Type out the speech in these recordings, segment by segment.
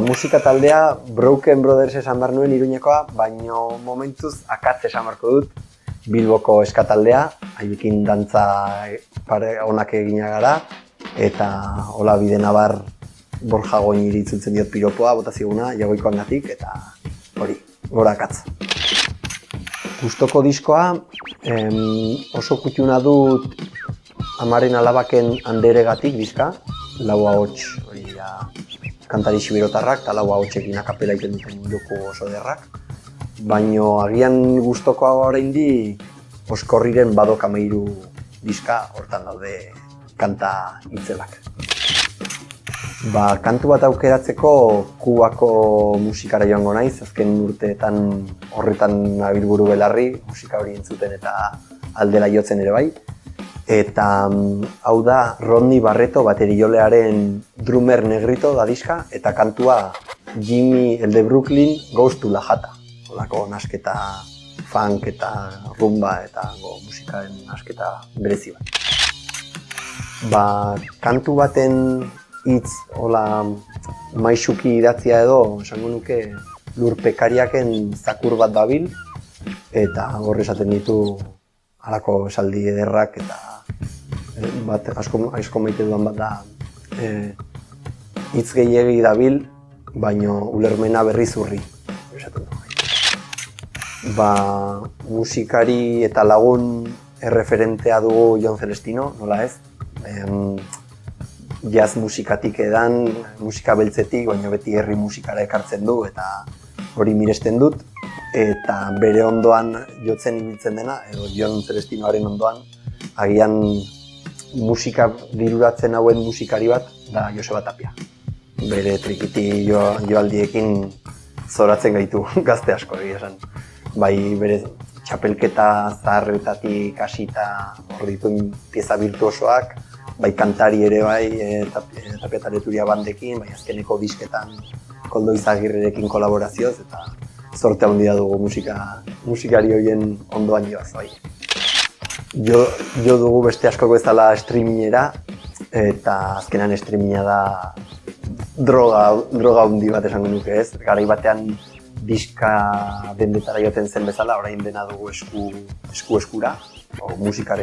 Musika taldea Broken Brothers esan behar nuen Iruñekoa, baino momentuz akatz esan beharko dut Bilboko eska taldea, haiekin dantza onak egina gara, eta hola bide nabar Borja Goñiri itzultzen diot piropoa, bota ziguna, Jagoikoangatik, eta hori, gora akatz. Gustoko diskoa, oso kutxuna dut Amaren Alabaken Anderegatik diska, lau ahots, hori da, kantari siberotarrak, eta lau ahotsekin akapela egiten duten joku oso derrak. Baino agian gustokoa oraindi Oskorriren Badok Amairu diska, hortan daude kanta itzelak. Kantu bat aukeratzeko Kubako musikara joango naiz, azken urteetan horretan nabilburu belarri, musika hori entzuten eta aldela jotzen ere bai. Eta hau da Rodney Barreto bateriolearen Drummer Negrito da diska, eta kantua Jimmy el de Brooklyn Goes to La Jata. Holako nasketa funk eta rumba eta musikaren nasketa berezi bat. Kantu baten hitz hola maisuki idatzia edo, esango nuke lurpekariaken zakur bat dabil, eta hor esaten ditu halako esaldi ederrak, eta bat asko maite dudan bat da hitz gehiegi dabil, baino ulermena berriz urri, esaten du. Musikari eta lagun erreferentea dugu Jon Celestino, nola ez? Jazz musikatik edan, musika beltzetik, baina beti herri musikara ekartzen du eta hori miresten dut. Eta bere ondoan jotzen ibiltzen dena, edo Jon Celestinoaren ondoan, agian musika diruratzen hauen musikari bat da Joseba Tapia. Bere trikiti joaldiekin zoratzen gaitu gazte asko egia esan. Bai bere txapelketa zaharretatik hasita hor dituen pieza virtuosoak, bai kantari ere bai, Tapia Tareturia bandekin, bai azkeneko disketan Koldo Izagirrerekin kolaborazioz, eta zorte handia dugu musikari horien ondoan joaz, bai. Jo dugu beste askoko ezala streamingera, eta azkenan streaminga da droga handi bat esango nuke ez. Garai batean diska dendetara joaten zen bezala, orain dena dugu eskura, musika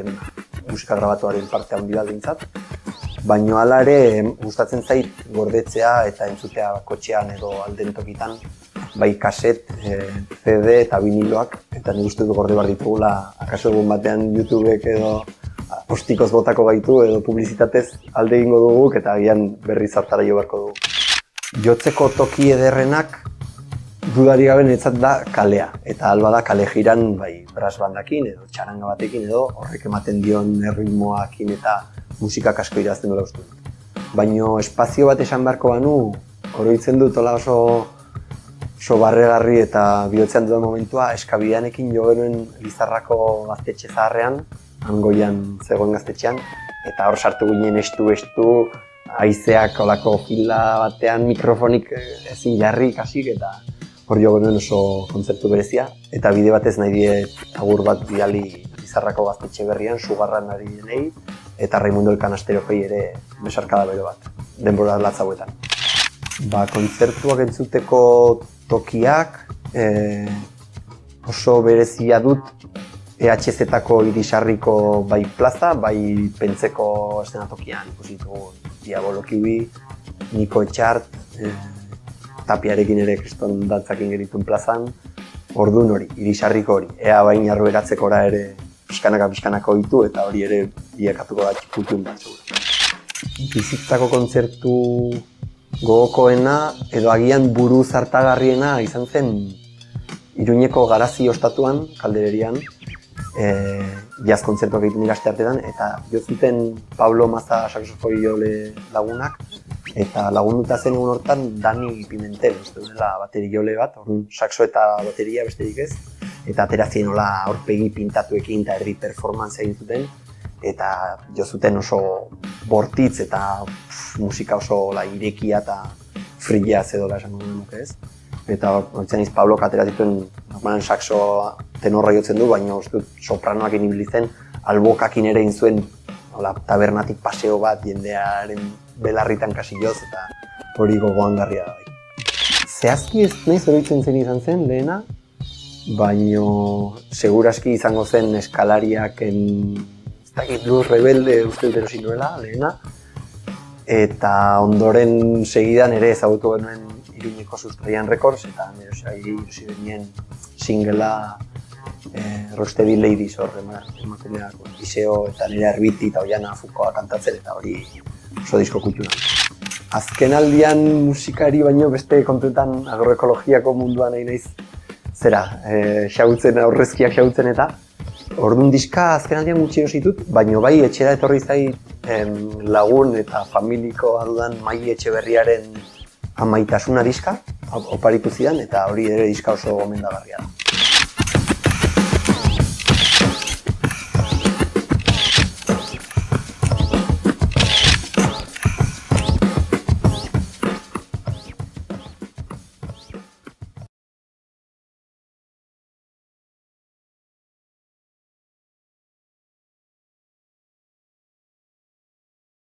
grabatuaren parte handi bat dintzat. Baina hala ere gustatzen zait gordetzea eta entzutea kotxean edo alden tokitan, bai kaset, CD eta viniloak, eta nik uste dut gorde behar ditugula, akaso egun batean YouTubek edo ostikoz botako gaitu edo publizitatez alde egingo duguk eta agian berriz hartara jo beharko dugu. Jotzeko toki ederrenak dudari gabe niretzat da kalea, eta alba da kale jiran bai brass bandakin edo txaranga batekin edo horrek ematen dion erritmoakin eta musikak asko irazten dola uste dut. Baina espazio bat esan beharko banu, oroitzen dut hola oso barregarri eta bihotzean dudan momentua eskabidanekin jo genuen Lizarrako gaztetxe zaharrean, Angoian zegoen gaztetxean, eta hor sartu ginen estu, haizeak olako fila batean mikrofonik ezin jarri kasik, eta hor jo genuen oso kontzertu berezia, eta bide batez nahi diet agur bat bidali Lizarrako gaztetxe berrian, Sugarran ari denei, eta Raimundo Elkanasteriojei ere besarkada bero bat, denbora latzauetan. Kontzertuak entzuteko tokiak oso berezia dut EHZ-etako Irisarriko bai plaza, bai Pentzeko eszenatokian ikusi ditugu Diabolokibi, Niko Etxart, Tapiarekin ere kriston dantzakin gerituen plazan, orduan hori, Irisarriko hori, ea bain arberatzekora ere pixkanaka ditu eta hori ere biakatuko da txiputun bat segura. Bizitzako kontzertu gogokoena edo agian buruz hartagarriena izan zen Iruñeko Garazi ostatuan, Kaldererian, jazz kontzertuak egiten dira asteartean, eta jo zuten Pablo Maza saxofoiole lagunak, eta lagunduta zen egun hortan Dani Pimentel, uste duela bateriole bat, orduan saxo eta bateria besterik ez, eta aterazien hola aurpegi pintatuekin eta herri performance egin zuten, eta jo zuten oso bortitz eta musika oso irekia eta frilea zedola esango nuke ez. Eta hortzen Pablo atera zituen normalan saxo tenorra jotzen du, baina uste dut sopranoakin ibili zen, albokakin ere egin zuen tabernatik paseo bat jendearen belarritan kasi joz, eta hori gogoangarria da. Zehazki ez nahi zoroitzen zen izan zen lehena, baino seguraski izango zen eskalariaken, ez dakit Blues Rebelde uste dut erosi nuela lehena, eta ondoren segidan ere ezagutu genuen Iruñeko Sustraian Records, eta erosi benien singlea Rocksteady Ladies hor emakumeak Iseo eta Nerea Erbiti eta Oiana Fukoa kantatzen, eta hori oso disko kutxuna. Azken aldian musikari baino beste kontuetan agroekologiako munduan nahi naiz zera, xautzen, aurrezkiak xautzen eta orduan diska azken aldian gutxi erositut, baino bai etxera etorri zait lagun eta familikoa dudan Mai Etxeberriaren Amaitasuna diska oparitu zidan, eta hori ere diska oso gomendagarria da.